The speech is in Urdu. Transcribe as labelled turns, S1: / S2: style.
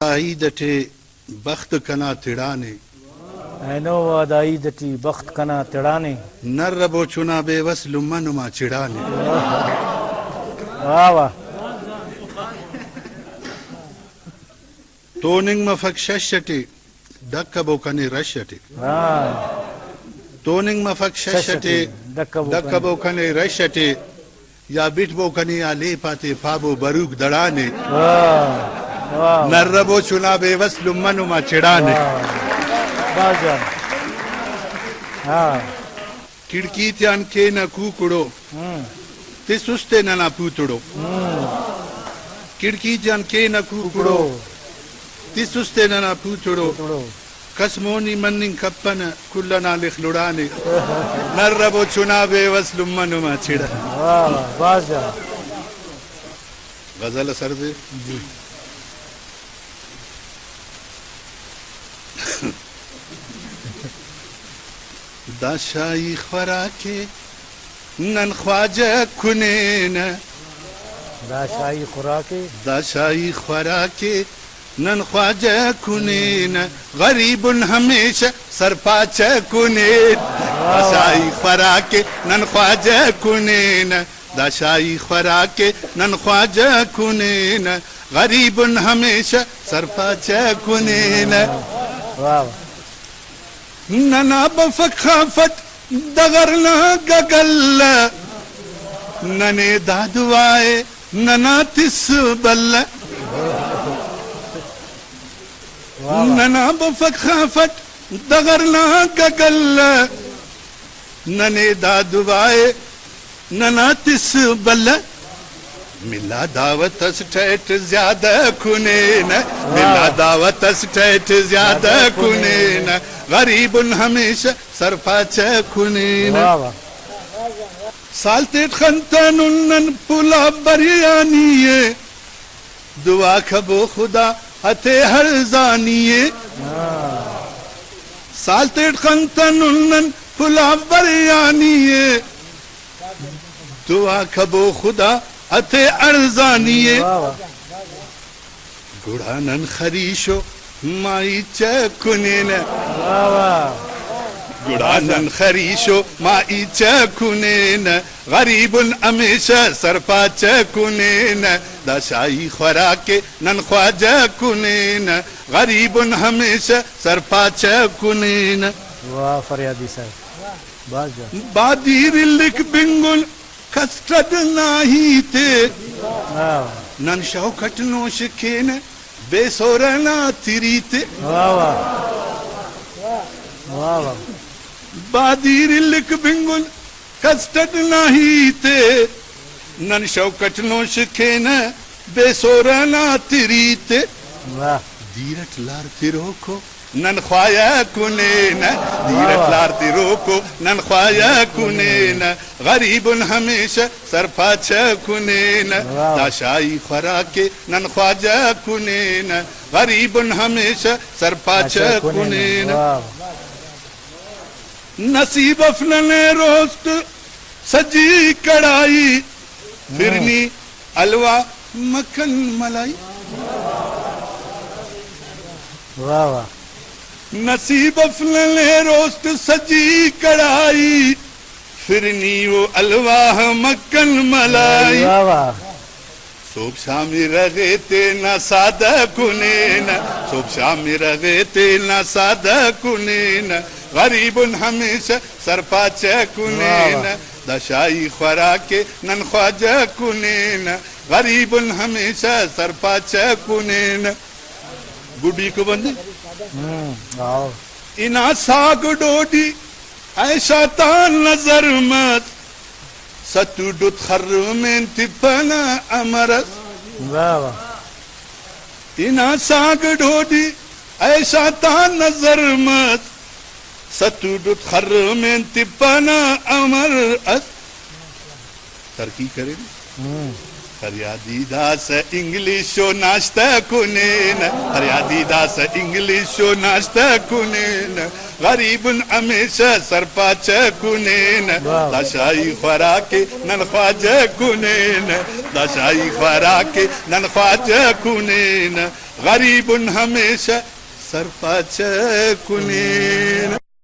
S1: آئی دٹے بخت کنا تڑانے
S2: اینو وادائی دٹی بخت کنا تڑانے
S1: نر ربو چنا بے وس لمنما چڑانے
S2: واہ واہ
S1: توننگ مفک ششٹے دکبو کنے رشٹے توننگ مفک ششٹے دکبو کنے رشٹے یا بیٹ بو کنے یا لے پاتے پابو بروک دڑانے نر ربو چنا بے وس لمنما چڑانے کڑکی تیان کے نہ کوکڑو تے سستے نہ پوتڑو کڑکی تیان کے نہ کوکڑو تے سستے نہ پوتڑو قسمونی مننگ کپن کلنا لکھ لڑانے نر ربو چنا بے وس لمنما چڑانے غزل سر دے دا شائی خوراکے نن خواجہ کنین
S2: دا شائی خوراکے
S1: دا شائی خوراکے نن خواجہ کنین غریب ہمیشہ سرپاچہ کنین دا شائی خوراکے نن خواجہ کنین دا شائی خوراکے نن خواجہ کنین غریب ہمیشہ سرپاچہ کنین ننا بفک خافت دغرنا گگل ننے دادوائے ننا تس بل ننا بفک خافت دغرنا گگل ننے دادوائے ننا تس بل ملا دعوت اسٹیٹ زیادہ کنین ملا دعوت اسٹیٹ زیادہ کنین غریب ہمیشہ سرپاچہ کنین سالتیٹ خنتنن پلا بریانیے دعا کھبو خدا ہتے ہر زانیے سالتیٹ خنتنن پلا بریانیے دعا کھبو خدا اتے ارزانیے گڑانن خریشو مائی چکنین گڑانن خریشو مائی چکنین غریب امیشہ سرپا چکنین دا شائی خوراکے نن خواجہ کنین غریب ہمیشہ سرپا چکنین
S2: واہ فریادی صاحب
S1: بادیر لکھ بنگل کسٹڈ ناہی تے نن شوکٹ نوش کھین بے سورنا تیری تے بادیر لکھ بنگل کسٹڈ ناہی تے نن شوکٹ نوش کھین بے سورنا تیری تے دیرٹ لار تیرو کو نن خوایا کنین دیرت لارتی روکو نن خوایا کنین غریب ہمیشہ سرپاچہ کنین دا شائی خوراکے نن خواجہ کنین غریب ہمیشہ سرپاچہ کنین نصیب افنن روست سجی کڑائی فرنی الوا مکھن ملائی
S2: واہ واہ
S1: نصیب افنن روست سجی کڑائی فرنی و الواہ مکن ملائی صبح شامی رغیتے نہ سادہ کنین صبح شامی رغیتے نہ سادہ کنین غریب ہمیشہ سرپاچہ کنین دا شائی خوراکے نن خواجہ کنین غریب ہمیشہ سرپاچہ کنین گڈی کو بندے انا ساگ ڈوڈی ایشا تا نظر مت ستو ڈت خرمین تپنا امرس انا ساگ ڈوڈی ایشا تا نظر مت ستو ڈت خرمین تپنا امرس ترکی کریں فریادی داس انگلیشو ناشتہ کنین فریادی داس انگلیشو ناشتہ کنین غریب ہمیشہ سرپاچہ کنین دا شائی خوراکے نن خواجہ کنین دا شائی خوراکے نن خواجہ کنین غریب ہمیشہ سر پاچ کنین